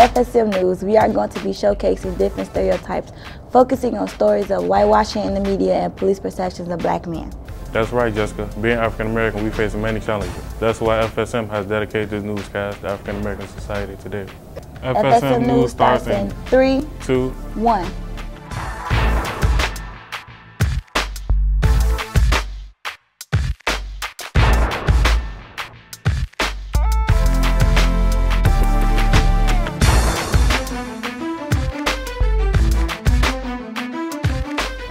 FSM News, we are going to be showcasing different stereotypes, focusing on stories of whitewashing in the media and police perceptions of black men. That's right, Jessica. Being African American, we face many challenges. That's why FSM has dedicated this newscast to African American society today. FSM News starts in 3, 2, 1.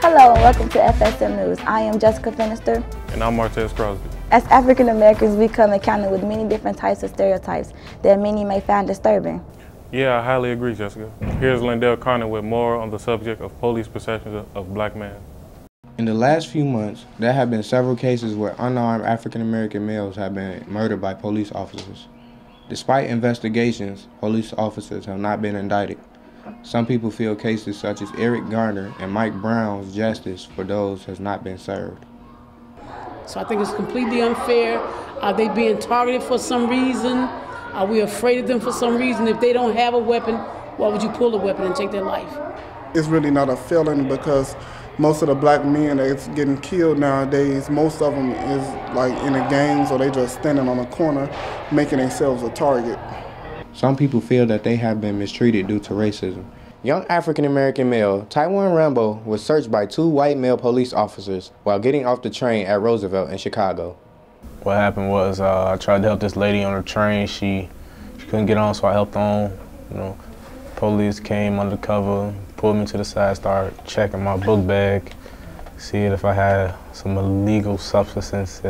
Hello and welcome to FSM News. I am Jessica Finister. And I'm Martez Crosby. As African Americans, we come encountered with many different types of stereotypes that many may find disturbing. Yeah, I highly agree, Jessica. Here's Lindell Connor with more on the subject of police perceptions of black men. In the last few months, there have been several cases where unarmed African American males have been murdered by police officers. Despite investigations, police officers have not been indicted. Some people feel cases such as Eric Garner and Mike Brown's justice for those has not been served. So I think it's completely unfair. Are they being targeted for some reason? Are we afraid of them for some reason? If they don't have a weapon, why would you pull a weapon and take their life? It's really not a felony because most of the black men that's getting killed nowadays, most of them is like in the gangs or they just standing on a corner making themselves a target. Some people feel that they have been mistreated due to racism. Young African-American male Taiwan Rambo was searched by 2 white male police officers while getting off the train at Roosevelt in Chicago. What happened was I tried to help this lady on the train. She couldn't get on, so I helped on. You know, police came undercover, pulled me to the side, started checking my book bag, seeing if I had some illegal substances,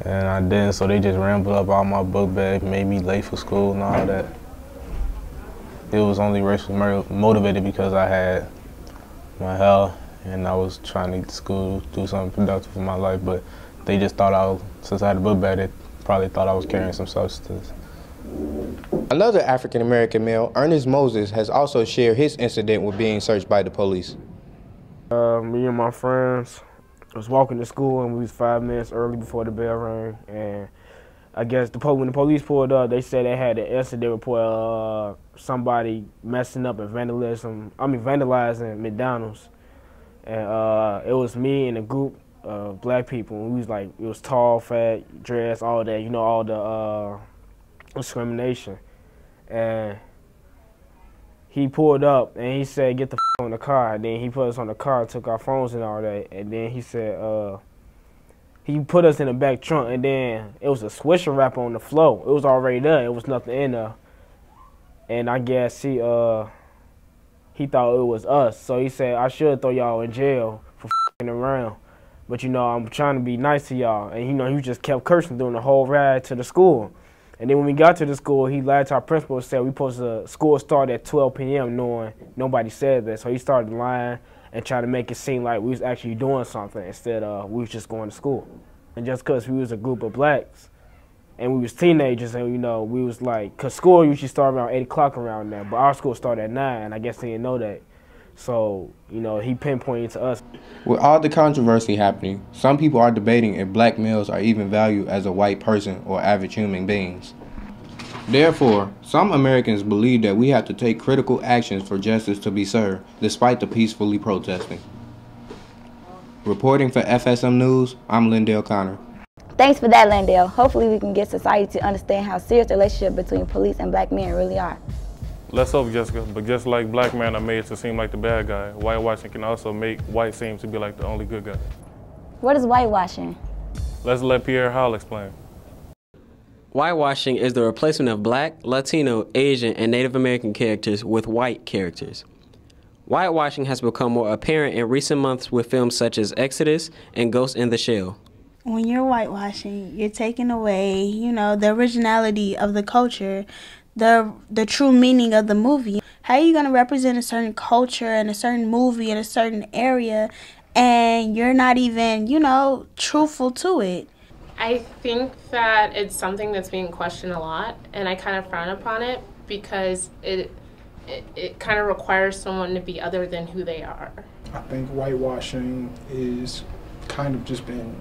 and I didn't, so they just rambled up all my book bag, made me late for school and all that. It was only racially motivated because I had my health and I was trying to get to school, do something productive in my life, but they just thought since I had a book bag, they probably thought I was carrying some substances. Another African American male, Ernest Moses, has also shared his incident with being searched by the police. Me and my friends was walking to school and we was 5 minutes early before the bell rang, and I guess when the police pulled up, they said they had an incident report somebody messing up and vandalizing McDonald's, and it was me and a group of black people. And we was like, it was tall, fat, dressed, all that, you know, all the discrimination. And he pulled up and he said, "Get the f on the car." And then he put us on the car, took our phones and all that. And then he said, he put us in the back trunk, and then it was a Swisher wrapper on the floor. It was already there. It was nothing in there. And I guess he thought it was us. So he said, "I should throw y'all in jail for f***ing around. But, you know, I'm trying to be nice to y'all." And, you know, he just kept cursing during the whole ride to the school. And then when we got to the school, he lied to our principal and said school started at 12 p.m. knowing nobody said that. So he started lying and trying to make it seem like we was actually doing something instead of we was just going to school. And just because we was a group of blacks and we was teenagers, and, you know, we was like, because school usually started around 8 o'clock around there, but our school started at 9, and I guess they didn't know that. So, you know, he pinpointed to us. With all the controversy happening, some people are debating if black males are even valued as a white person or average human beings. Therefore, some Americans believe that we have to take critical actions for justice to be served, despite the peacefully protesting. Reporting for FSM News, I'm Lindell Connor. Thanks for that, Lindell. Hopefully we can get society to understand how serious the relationship between police and black men really are. Let's hope, Jessica, but just like black men are made to seem like the bad guy, whitewashing can also make white seem to be like the only good guy. What is whitewashing? Let's let Pierre Howell explain. Whitewashing is the replacement of black, Latino, Asian, and Native American characters with white characters. Whitewashing has become more apparent in recent months with films such as Exodus and Ghost in the Shell. When you're whitewashing, you're taking away, you know, the originality of the culture, the true meaning of the movie. How are you going to represent a certain culture and a certain movie in a certain area and you're not even, you know, truthful to it? I think that it's something that's being questioned a lot, and I kind of frown upon it because it kind of requires someone to be other than who they are. I think whitewashing is kind of just been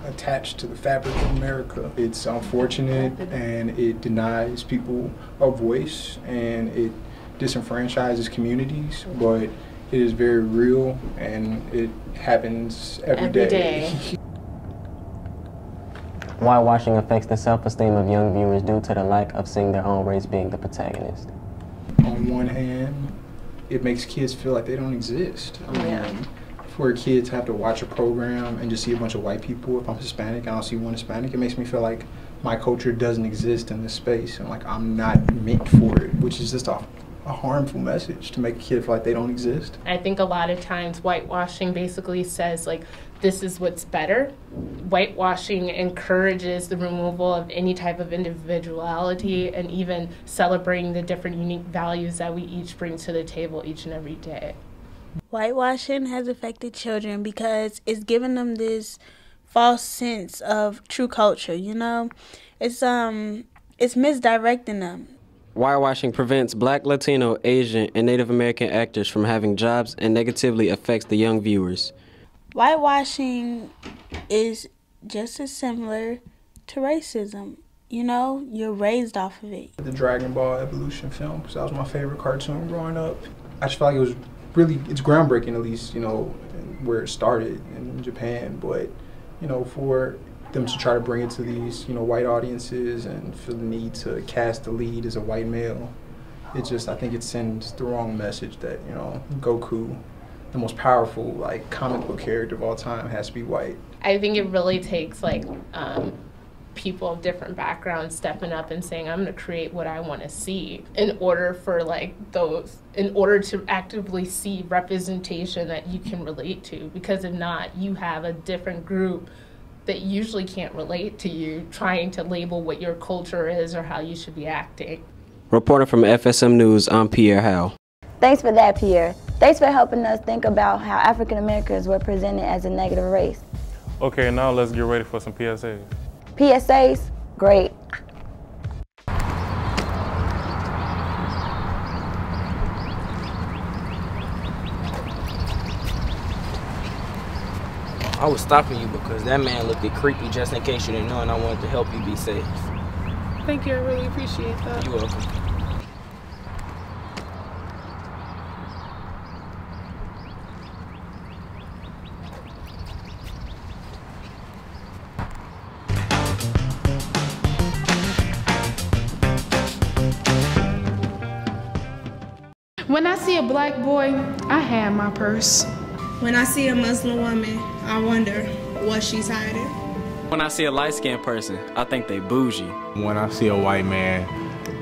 attached to the fabric of America. It's unfortunate, and it denies people a voice, and it disenfranchises communities, but it is very real, and it happens every day. Whitewashing affects the self-esteem of young viewers due to the lack of seeing their own race being the protagonist. On one hand, it makes kids feel like they don't exist. For kids have to watch a program and just see a bunch of white people. If I'm Hispanic and I don't see one Hispanic, it makes me feel like my culture doesn't exist in this space, and like I'm not meant for it, which is just a harmful message to make a kid feel like they don't exist. I think a lot of times whitewashing basically says like, this is what's better. Whitewashing encourages the removal of any type of individuality and even celebrating the different unique values that we each bring to the table each and every day. Whitewashing has affected children because it's given them this false sense of true culture, you know? It's misdirecting them. Whitewashing prevents Black, Latino, Asian, and Native American actors from having jobs and negatively affects the young viewers. Whitewashing is just as similar to racism. You know, you're raised off of it. The Dragon Ball Evolution film, because that was my favorite cartoon growing up. I just feel like it was really, it's groundbreaking, at least, you know, where it started in Japan, but, you know, for them to try to bring it to these, you know, white audiences and feel the need to cast the lead as a white male, it just, I think it sends the wrong message that, you know, Goku, the most powerful, like, comic book character of all time, has to be white. I think it really takes, like, people of different backgrounds stepping up and saying, I'm going to create what I want to see in order for, like, in order to actively see representation that you can relate to. Because if not, you have a different group that usually can't relate to you trying to label what your culture is or how you should be acting. Reporting from FSM News, I'm Pierre Howe. Thanks for that, Pierre. Thanks for helping us think about how African Americans were presented as a negative race. Okay, now let's get ready for some PSAs. PSAs? Great. I was stopping you because that man looked creepy, just in case you didn't know, and I wanted to help you be safe. Thank you, I really appreciate that. You're welcome. When I see a black boy, I hand my purse. When I see a Muslim woman, I wonder what she's hiding. When I see a light-skinned person, I think they bougie. When I see a white man,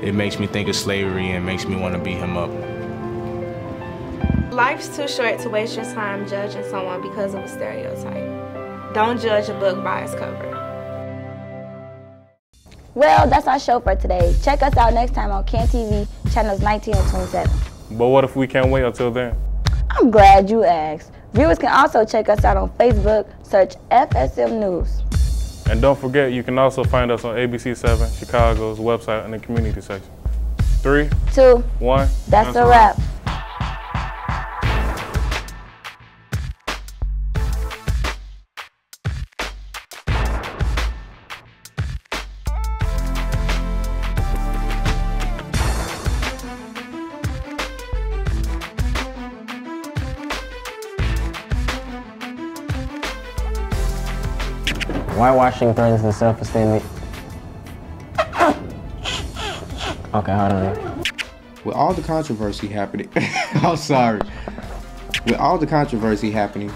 it makes me think of slavery and makes me want to beat him up. Life's too short to waste your time judging someone because of a stereotype. Don't judge a book by its cover. Well, that's our show for today. Check us out next time on Can TV, channels 19 and 27. But what if we can't wait until then? I'm glad you asked. Viewers can also check us out on Facebook, search FSM News. And don't forget, you can also find us on ABC7, Chicago's website in the community section. 3, 2, 1. That's a wrap. Whitewashing threatens the self-esteem. Okay, hold on. With all the controversy happening, I'm sorry. With all the controversy happening,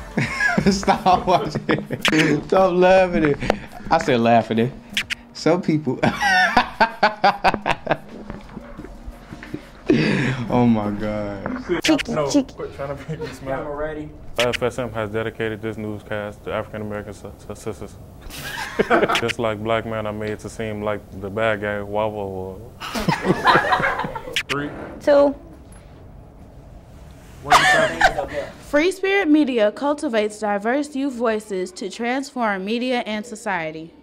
stop watching. Stop laughing it. I said laughing it. Some people. Oh my God. Quit trying to make me smile. Camera ready. FSM has dedicated this newscast to African American sisters. Just like black men are made to seem like the bad guy, wobble. 3, 2. Free Spirit Media cultivates diverse youth voices to transform media and society.